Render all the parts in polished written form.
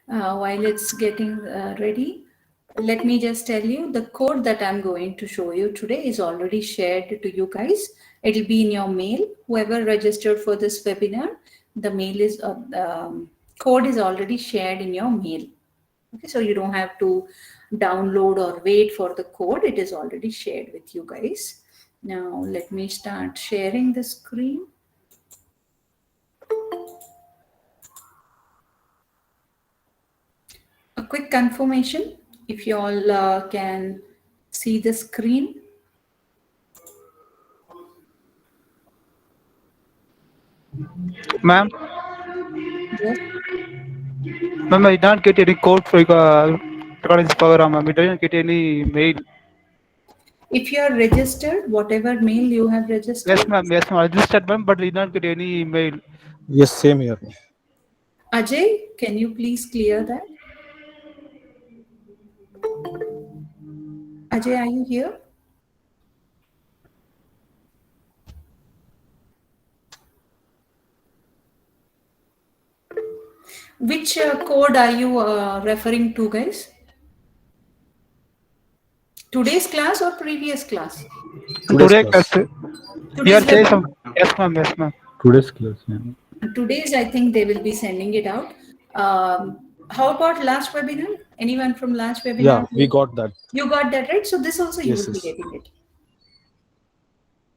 While it's getting ready, let me just tell you the code that I'm going to show you today is already shared to you guys. It'll be in your mail. Whoever registered for this webinar, the mail is code is already shared in your mail. Okay, so you don't have to download or wait for the code. It is already shared with you guys. Now let me start sharing the screen. A quick confirmation, if you all can see the screen. Ma'am, Yes. ma'am, I did not get any code for recording this program. Ma'am, I didn't get any mail. If you are registered, whatever mail you have Yes, registered. ma'am. Yes, ma'am. I registered, ma'am, but I did not get any mail. Yes, same here. Ajay, can you please clear that? Ajay, are you here? Which code are you referring to, guys? Today's class or previous class? Today's Today, class. you are Today's saying webinar. some. Yes, ma'am. Yes, ma'am. Today's class. Yeah. Today's, I think they will be sending it out. How about last webinar? Anyone from last Yeah, webinar? we got that. You got that right? So this also you Yes, will be yes. getting it.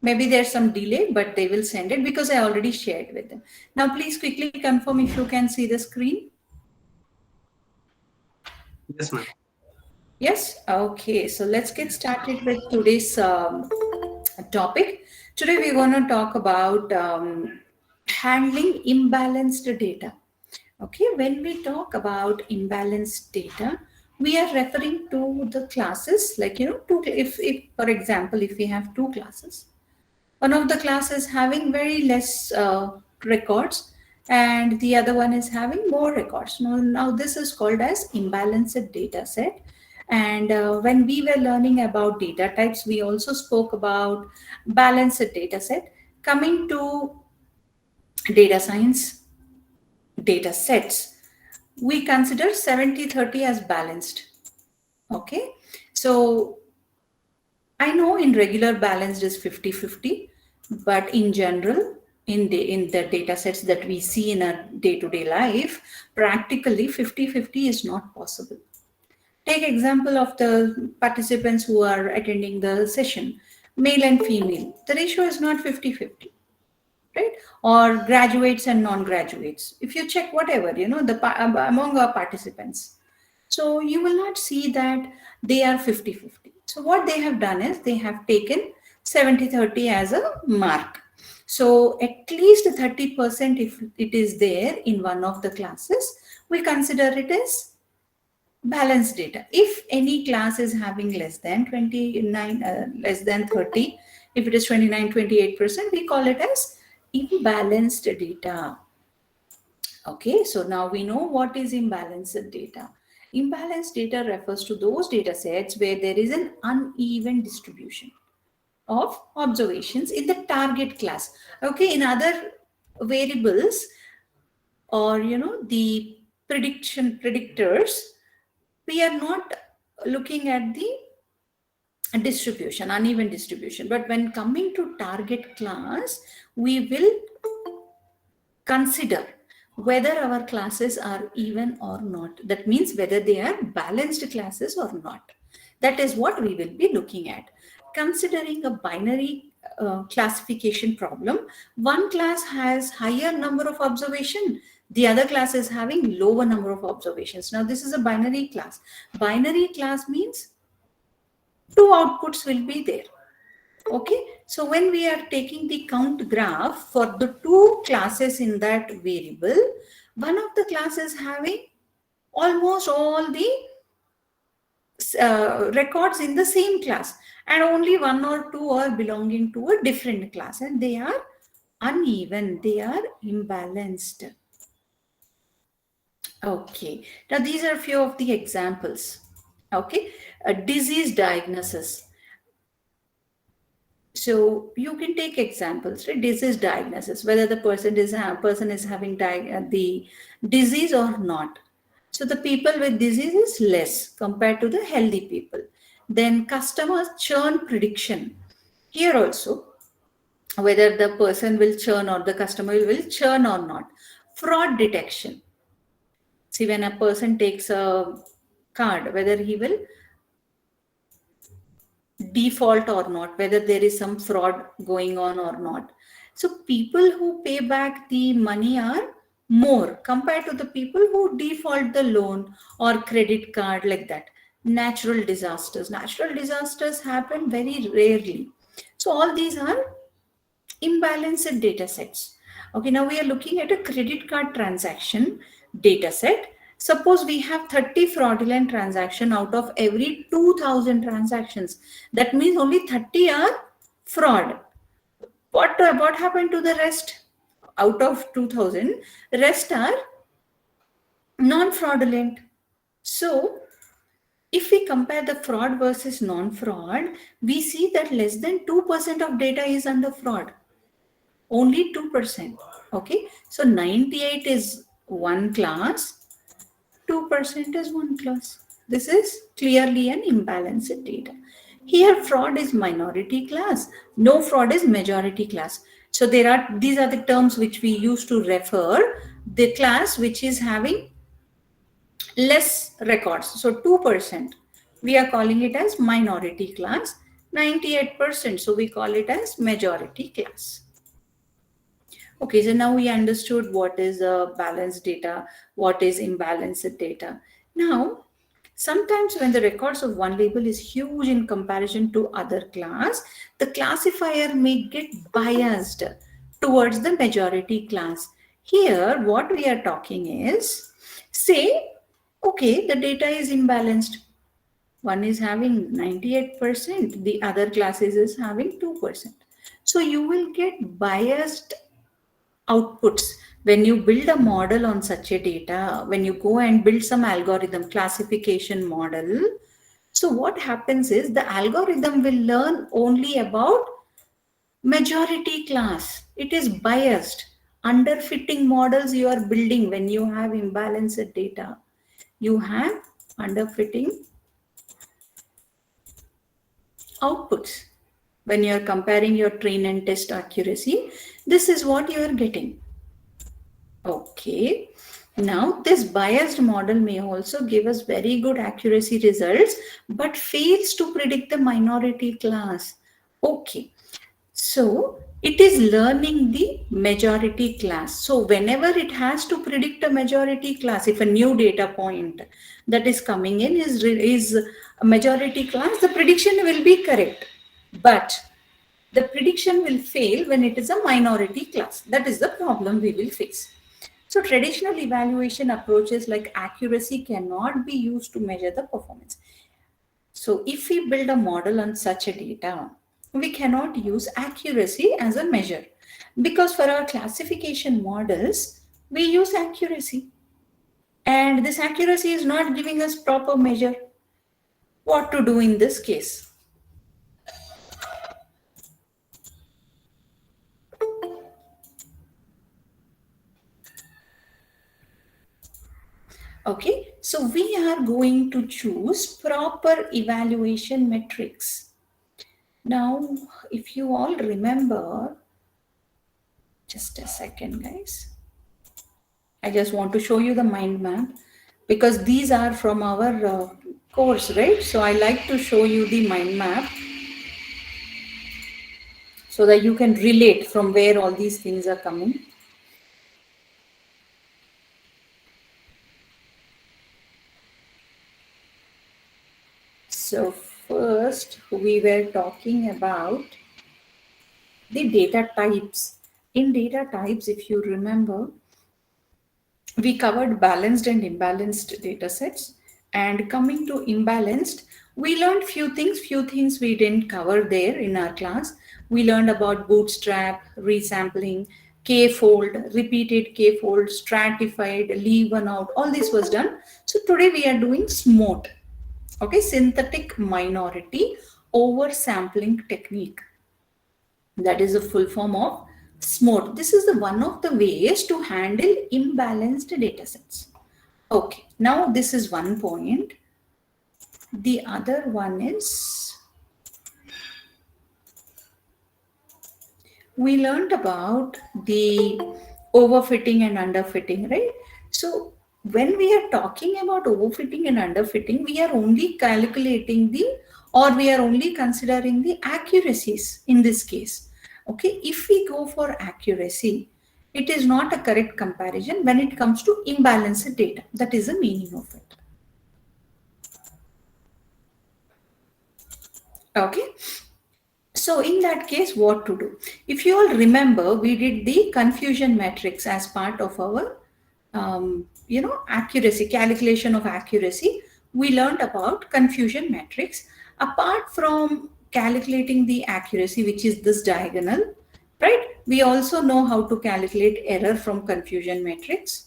Maybe there's some delay, but they will send it because I already shared with them. Now, please quickly confirm if you can see the screen. Yes, ma'am. Yes? Okay, so let's get started with today's topic. Today, we're going to talk about handling imbalanced data. Okay, when we talk about imbalanced data, we are referring to the classes like, if for example, if we have two classes, one of the classes having very less records and the other one is having more records. Now this is called as imbalanced data set. And when we were learning about data types, we also spoke about balanced data set. Coming to data science data sets, we consider 70-30 as balanced. Okay, so I know in regular balanced is 50-50, but in general, in the data sets that we see in our day-to-day life, practically 50-50 is not possible. Take example of the participants who are attending the session, male and female. The ratio is not 50-50, right? Or graduates and non-graduates. If you check whatever, among our participants, so you will not see that they are 50-50. So what they have done is they have taken 70-30 as a mark. So at least 30% if it is there in one of the classes, we consider it as balanced data. If any class is having less than 29, less than 30, if it is 29-28%, we call it as imbalanced data. Okay, so now we know what is imbalanced data. Imbalanced data refers to those data sets where there is an uneven distribution of observations in the target class. Okay, in other variables or the predictors, we are not looking at the distribution, uneven distribution. But when coming to target class, we will consider whether our classes are even or not. That means whether they are balanced classes or not. That is what we will be looking at. Considering a binary classification problem, one class has higher number of observation, the other class is having lower number of observations. Now this is a binary class. Binary class means two outputs will be there. Okay, so when we are taking the count graph for the two classes in that variable, one of the classes having almost all the records in the same class, and only one or two are belonging to a different class, and they are uneven, they are imbalanced. Okay, now these are a few of the examples. Okay, a disease diagnosis. So you can take examples, right? Disease diagnosis, whether the person is having the disease or not. So the people with disease is less compared to the healthy people. Then customer churn prediction. Here also, whether the person will churn or the customer will churn or not. Fraud detection. See, when a person takes a card, whether he will default or not, whether there is some fraud going on or not. So people who pay back the money are more compared to the people who default the loan or credit card like that. Natural disasters. Natural disasters happen very rarely. So all these are imbalanced data sets. Okay, now we are looking at a credit card transaction data set. Suppose we have 30 fraudulent transactions out of every 2000 transactions. That means only 30 are fraud. What happened to the rest? Out of 2000, rest are non-fraudulent. So if we compare the fraud versus non-fraud, we see that less than 2% of data is under fraud. Only 2%. Okay, so 98 is one class, 2% is one class. This is clearly an imbalanced data. Here fraud is minority class, no fraud is majority class. So these are the terms which we use to refer the class which is having less records. So 2%, we are calling it as minority class. 98%, so we call it as majority class. Okay, so now we understood what is balanced data, what is imbalanced data. Now, sometimes when the records of one label is huge in comparison to other class, the classifier may get biased towards the majority class. Here, what we are talking is, say, okay, the data is imbalanced. One is having 98%, the other classes is having 2%. So you will get biased outputs when you build a model on such a data, when you go and build some algorithm classification model. So what happens is the algorithm will learn only about majority class. It is biased. Underfitting models you are building when you have imbalanced data. You have underfitting outputs. When you are comparing your train and test accuracy, this is what you are getting. Okay, now this biased model may also give us very good accuracy results, but fails to predict the minority class. Okay, so it is learning the majority class. So whenever it has to predict a majority class, if a new data point that is coming in is a majority class, the prediction will be correct. But the prediction will fail when it is a minority class. That is the problem we will face. So traditional evaluation approaches like accuracy cannot be used to measure the performance. So if we build a model on such a data, we cannot use accuracy as a measure, because for our classification models, we use accuracy. And this accuracy is not giving us proper measure. What to do in this case? Okay, so we are going to choose proper evaluation metrics. Now, if you all remember, just a second, guys. I just want to show you the mind map because these are from our course, right? So I like to show you the mind map so that you can relate from where all these things are coming. So first we were talking about the data types. In data types, if you remember, we covered balanced and imbalanced data sets. And coming to imbalanced, we learned few things we didn't cover there in our class. We learned about bootstrap, resampling, k-fold, repeated k-fold, stratified, leave one out, all this was done. So today we are doing SMOTE. Okay, synthetic minority oversampling technique. That is a full form of SMOTE. This is one of the ways to handle imbalanced data sets. Okay, now this is one point. The other one is we learned about the overfitting and underfitting, right? So when we are talking about overfitting and underfitting, we are only calculating or we are only considering the accuracies in this case. Okay, if we go for accuracy, it is not a correct comparison when it comes to imbalanced data. That is the meaning of it. Okay. So in that case, what to do? If you all remember, we did the confusion matrix as part of our, accuracy, calculation of accuracy. We learned about confusion matrix. Apart from calculating the accuracy, which is this diagonal, right? We also know how to calculate error from confusion matrix.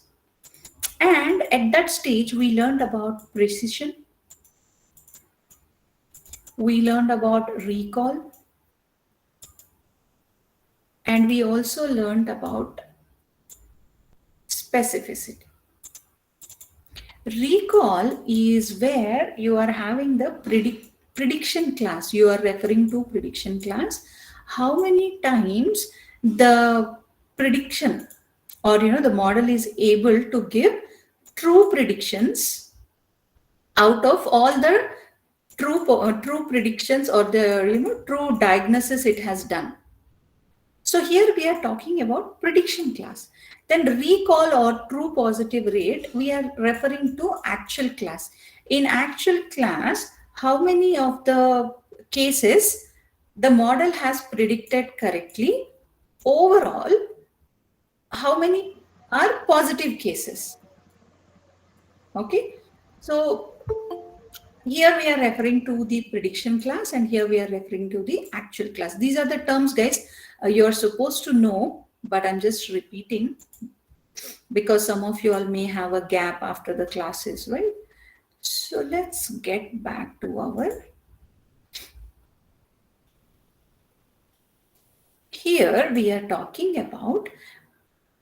And at that stage, we learned about precision. We learned about recall. And we also learned about specificity. Recall is where you are having the prediction class. You are referring to prediction class. How many times the prediction or the model is able to give true predictions out of all the true predictions or the true diagnosis it has done. So here we are talking about prediction class. Then recall or true positive rate, we are referring to actual class. In actual class, how many of the cases the model has predicted correctly? Overall, how many are positive cases? Okay. So here we are referring to the prediction class and here we are referring to the actual class. These are the terms, guys, you're supposed to know, but I'm just repeating because some of you all may have a gap after the classes, right? So let's get back to our. Here we are talking about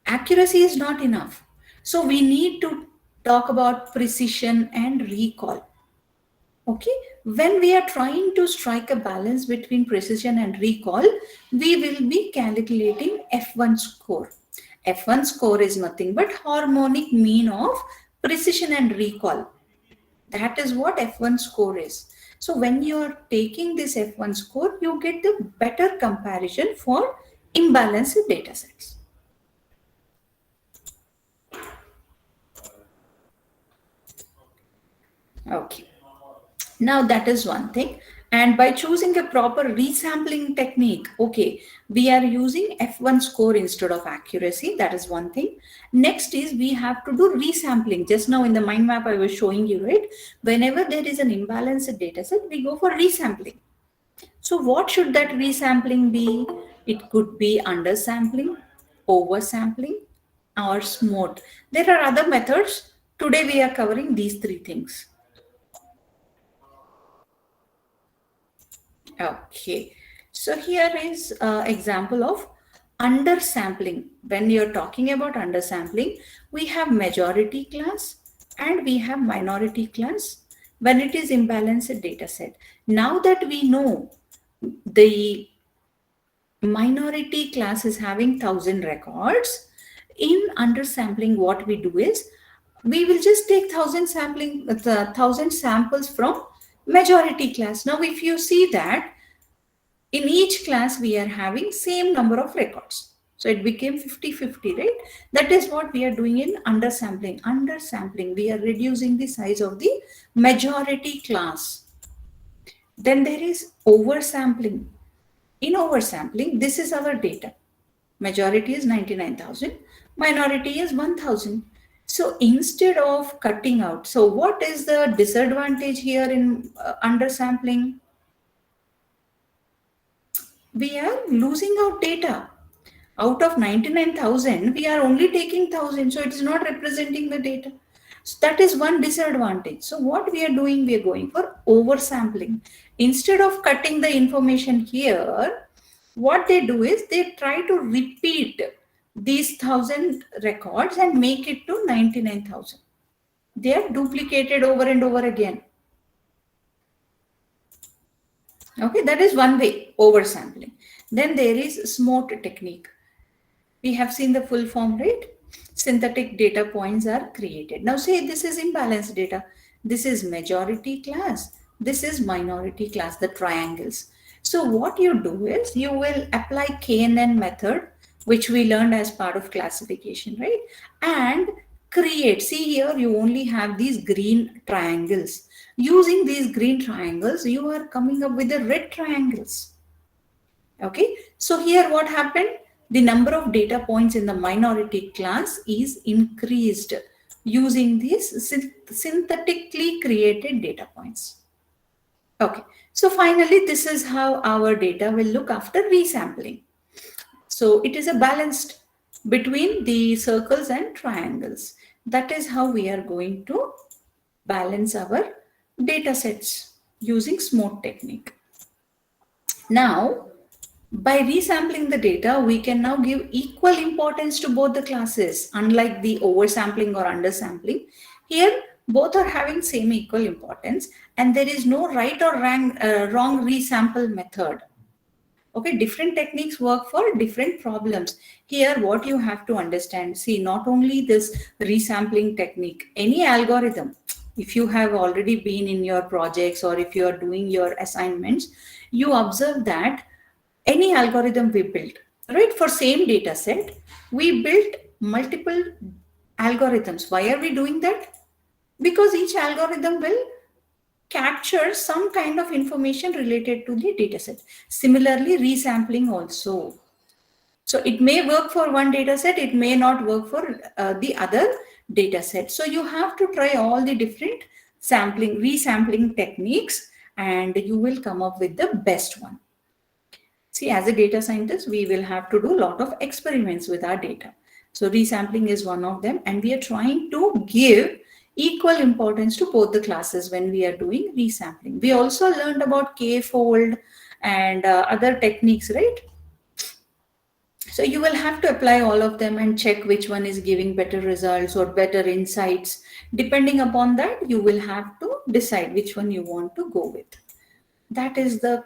accuracy is not enough. So we need to talk about precision and recall. Okay, when we are trying to strike a balance between precision and recall, we will be calculating F1 score. F1 score is nothing but harmonic mean of precision and recall. That is what F1 score is. So when you are taking this F1 score, you get the better comparison for imbalanced data sets. Okay. Now that is one thing. And by choosing a proper resampling technique, okay, we are using F1 score instead of accuracy. That is one thing. Next is we have to do resampling. Just now in the mind map I was showing you, right? Whenever there is an imbalanced data set, we go for resampling. So what should that resampling be? It could be undersampling, oversampling, or SMOTE. There are other methods. Today we are covering these three things. Okay, so here is an example of undersampling. When you're talking about undersampling, we have majority class and we have minority class when it is imbalanced data set. Now that we know the minority class is having 1000 records, in undersampling what we do is we will just take 1000 samples from majority class. Now if you see that in each class we are having same number of records, so it became 50-50, right? That is what we are doing in undersampling. We are reducing the size of the majority class. Then there is oversampling. In oversampling, this is our data. Majority is 99,000, minority is 1,000. So instead of cutting out, so what is the disadvantage here in undersampling? We are losing out data. Out of 99,000, we are only taking 1,000, so it is not representing the data. So that is one disadvantage. So what we are doing, we are going for oversampling. Instead of cutting the information here, what they do is they try to repeat these 1,000 records and make it to 99,000. They are duplicated over and over again. Okay, that is one way, oversampling. Then there is SMOTE technique. We have seen the full form, right? Synthetic data points are created. Now say this is imbalanced data. This is majority class. This is minority class, the triangles. So what you do is you will apply KNN method, which we learned as part of classification, right? And create, see here, you only have these green triangles. Using these green triangles, you are coming up with the red triangles. Okay, so here what happened? The number of data points in the minority class is increased using these synthetically created data points. Okay, so finally, this is how our data will look after resampling. So it is a balanced between the circles and triangles. That is how we are going to balance our data sets using SMOTE technique. Now, by resampling the data, we can now give equal importance to both the classes, unlike the oversampling or undersampling. Here, both are having same equal importance, and there is no right or wrong resample method. Okay, different techniques work for different problems. Here, what you have to understand, see, not only this resampling technique, any algorithm, if you have already been in your projects or if you are doing your assignments, you observe that any algorithm we built, right, for same data set, we built multiple algorithms. Why are we doing that? Because each algorithm will capture some kind of information related to the data set. Similarly, resampling also. So it may work for one data set, it may not work for the other data set. So you have to try all the different resampling techniques, and you will come up with the best one. See, as a data scientist, we will have to do a lot of experiments with our data. So resampling is one of them, and we are trying to give equal importance to both the classes when we are doing resampling. We also learned about k-fold and other techniques, right? So you will have to apply all of them and check which one is giving better results or better insights. Depending upon that, you will have to decide which one you want to go with. That is the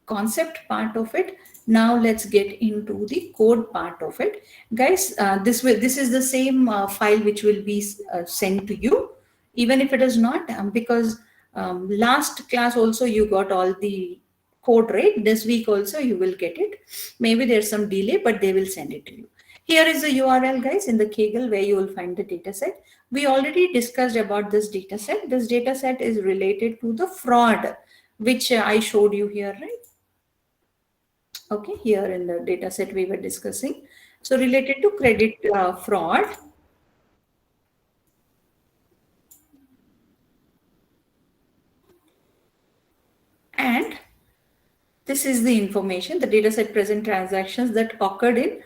concept part of it. Now let's get into the code part of it, guys. This is the same file which will be sent to you, even if it is not, because last class also you got all the code, right? This week also you will get it. Maybe there's some delay, but they will send it to you. Here is the URL, guys, in the Kaggle, where you will find the data set. We already discussed about this data set. This data set is related to the fraud, which I showed you here, right? Okay, here in the data set we were discussing. So related to credit fraud. And this is the information, the data set present transactions that occurred in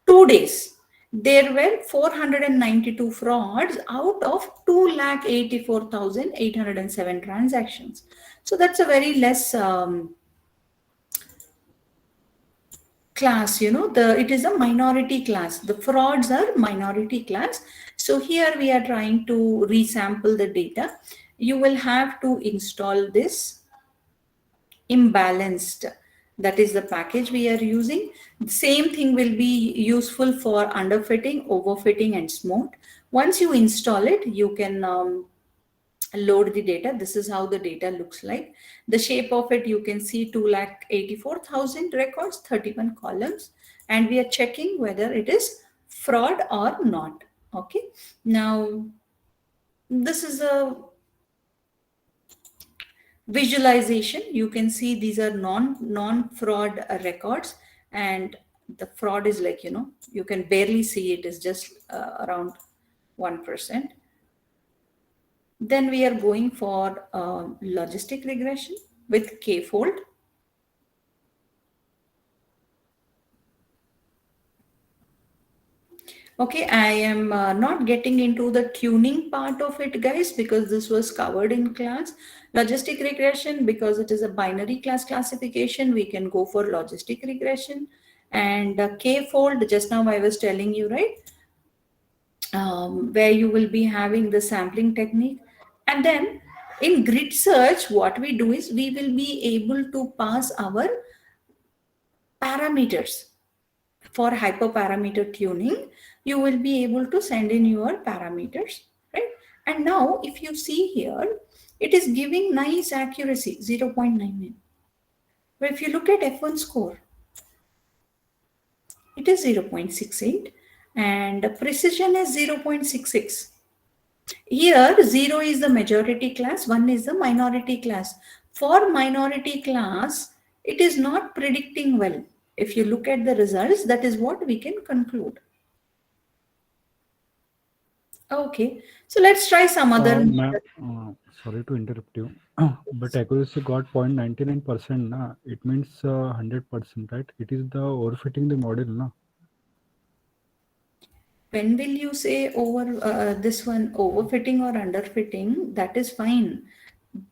2 days. There were 492 frauds out of 2,84,807 transactions. So that's a very less class, it is a minority class. The frauds are minority class. So here we are trying to resample the data. You will have to install this imbalanced. That is the package we are using. Same thing will be useful for underfitting, overfitting, and SMOTE. Once you install it, you can load the data. This is how the data looks like. The shape of it, you can see 2,84,000 records, 31 columns, and we are checking whether it is fraud or not. Okay, now this is a visualization. You can see these are non-fraud records, and the fraud is like, you can barely see it, is just around 1%. Then we are going for logistic regression with k-fold. Okay, I am not getting into the tuning part of it, guys, because this was covered in class. Logistic regression, because it is a binary class classification, we can go for logistic regression. And k-fold, just now I was telling you, right? where you will be having the sampling technique. And then in grid search, what we do is we will be able to pass our parameters. For hyperparameter tuning, you will be able to send in your parameters, right? And now if you see here, it is giving nice accuracy, 0.99. But if you look at F1 score, it is 0.68 and precision is 0.66. Here 0 is the majority class, 1 is the minority class. For minority class, it is not predicting well. If you look at the results, that is what we can conclude. Okay, so let's try some other. Ma'am, sorry to interrupt you, but accuracy got 0.99%. Na? It means 100%, right? It is the overfitting the model, na? When will you say over this one overfitting or underfitting? That is fine.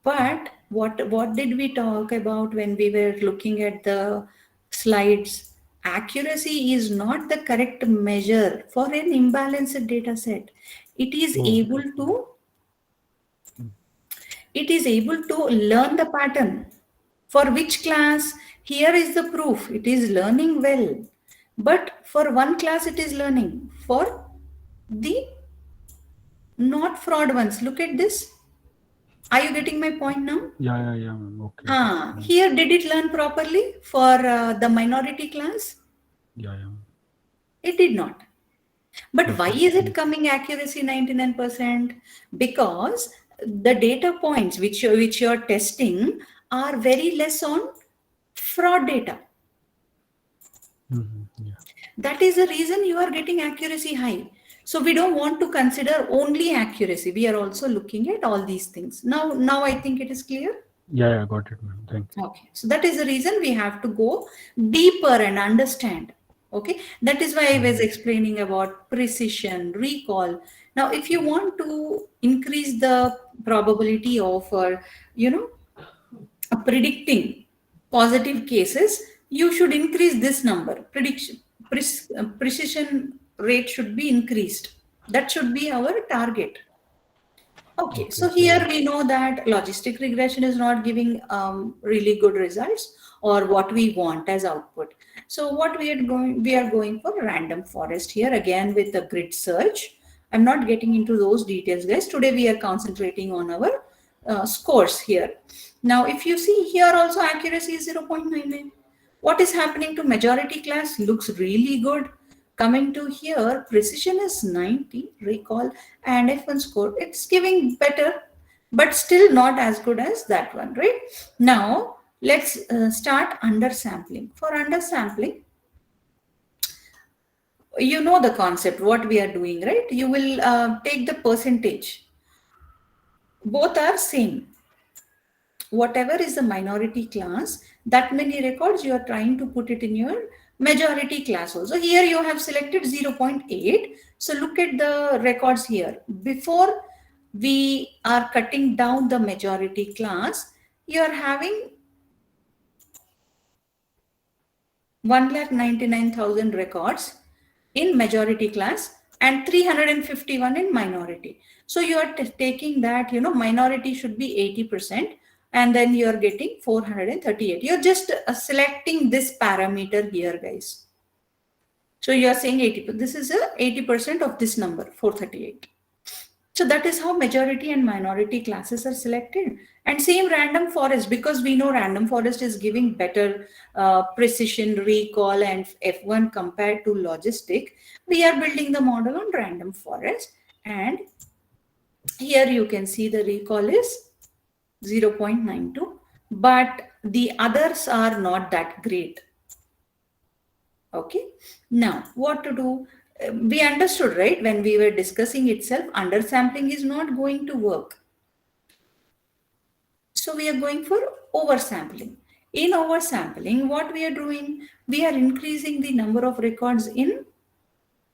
But what did we talk about when we were looking at the slides? Accuracy is not the correct measure for an imbalanced data set. It is able to learn the pattern. For which class? Here is the proof. It is learning well. But for one class, it is learning. For the not fraud ones, look at this. Are you getting my point now? Yeah, ma'am. Okay. Here, did it learn properly for the minority class? Yeah. It did not. But why is it coming accuracy 99%? Because the data points which you're testing are very less on fraud data. Yeah. That is the reason you are getting accuracy high. So we don't want to consider only accuracy. We are also looking at all these things. Now I think it is clear. Yeah, got it, ma'am. Thank you. Okay. So that is the reason we have to go deeper and understand. Okay. That is why I was explaining about precision, recall. Now, if you want to increase the probability of, predicting positive cases, you should increase this number. Precision rate should be increased. That should be our target. Okay, so here we know that logistic regression is not giving really good results or what we want as output. So what we are going for random forest here again with the grid search. I'm not getting into those details, guys. Today we are concentrating on our scores here. Now, if you see here also accuracy is 0.99. What is happening to majority class looks really good. Coming to here, precision is 90, recall, and F1 score. It's giving better, but still not as good as that one, right? Now, let's start undersampling. For undersampling, you know the concept, what we are doing, right? You will take the percentage. Both are same. Whatever is the minority class, that many records you are trying to put it in your majority class also. Here you have selected 0.8. So look at the records here. Before we are cutting down the majority class, you are having 1,99,000 records in majority class and 351 in minority. So you are taking that, minority should be 80%. And then you are getting 438. You're just selecting this parameter here, guys. So you are saying 80. This is 80% of this number, 438. So that is how majority and minority classes are selected. And same random forest, because we know random forest is giving better precision, recall, and F1 compared to logistic. We are building the model on random forest. And here you can see the recall is 0.92, but the others are not that great. Okay, now what to do? We understood, right? When we were discussing itself, undersampling is not going to work. So we are going for oversampling. In oversampling, what we are doing? We are increasing the number of records in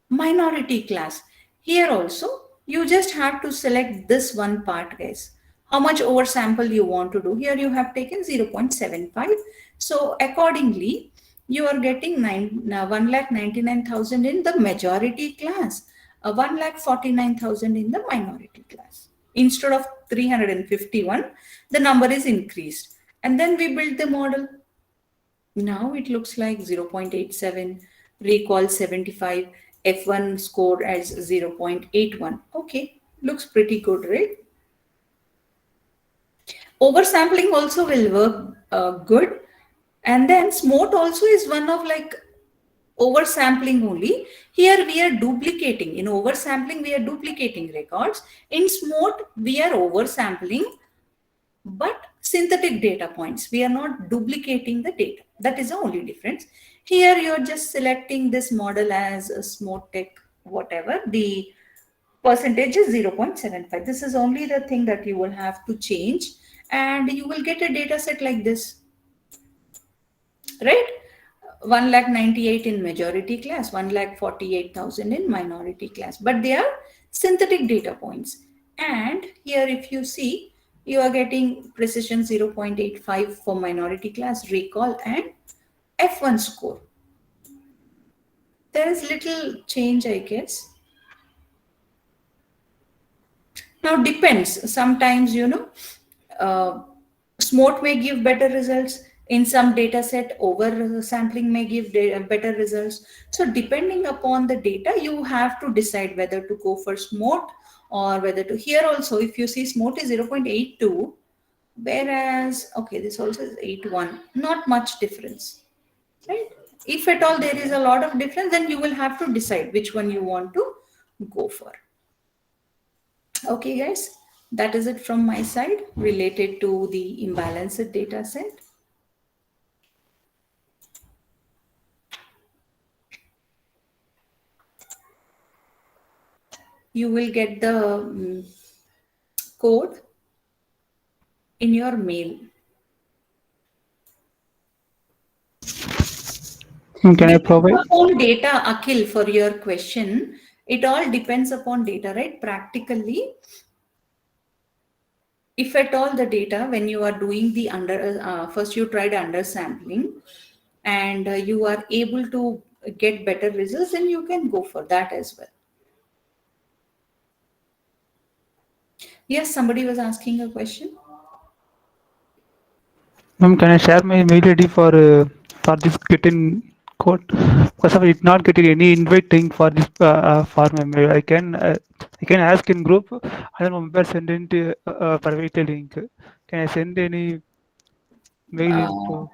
minority class. Here also, you just have to select this one part, guys. How much oversample you want to do. Here you have taken 0.75. So accordingly, you are getting 1,99,000 in the majority class. 1,49,000 in the minority class. Instead of 351, the number is increased. And then we build the model. Now it looks like 0.87, recall 75, F1 score as 0.81. Okay, looks pretty good, right? Oversampling also will work good. And then SMOTE also is one of like oversampling only. Here we are duplicating. In oversampling, we are duplicating records. In SMOTE, we are oversampling, but synthetic data points. We are not duplicating the data. That is the only difference. Here you're just selecting this model as a SMOTE whatever. The percentage is 0.75. This is only the thing that you will have to change, and you will get a data set like this, right? 1,98,000 in majority class, 1,48,000 in minority class, but they are synthetic data points. And here, if you see, you are getting precision 0.85 for minority class, recall, and F1 score. There is little change, I guess. Now depends. Sometimes, SMOTE may give better results. In some data set, over sampling may give better results. So depending upon the data, you have to decide whether to go for SMOTE or whether to. Here also, if you see SMOTE is 0.82, whereas, okay, this also is 81. Not much difference, right? If at all there is a lot of difference, then you will have to decide which one you want to go for. Okay, guys, that is it from my side related to the imbalanced data set. You will get the code in your mail. Can I provide? Upon data, Akhil, for your question, it all depends upon data, right? Practically, if at all the data, when you are doing the first you tried undersampling and you are able to get better results, then you can go for that as well. Yes, somebody was asking a question. Ma'am, can I share my mail ID for this getting code? Because I did not get any invite link for this for my mail. I can ask in group and then member send in private link. Can I send any mail info?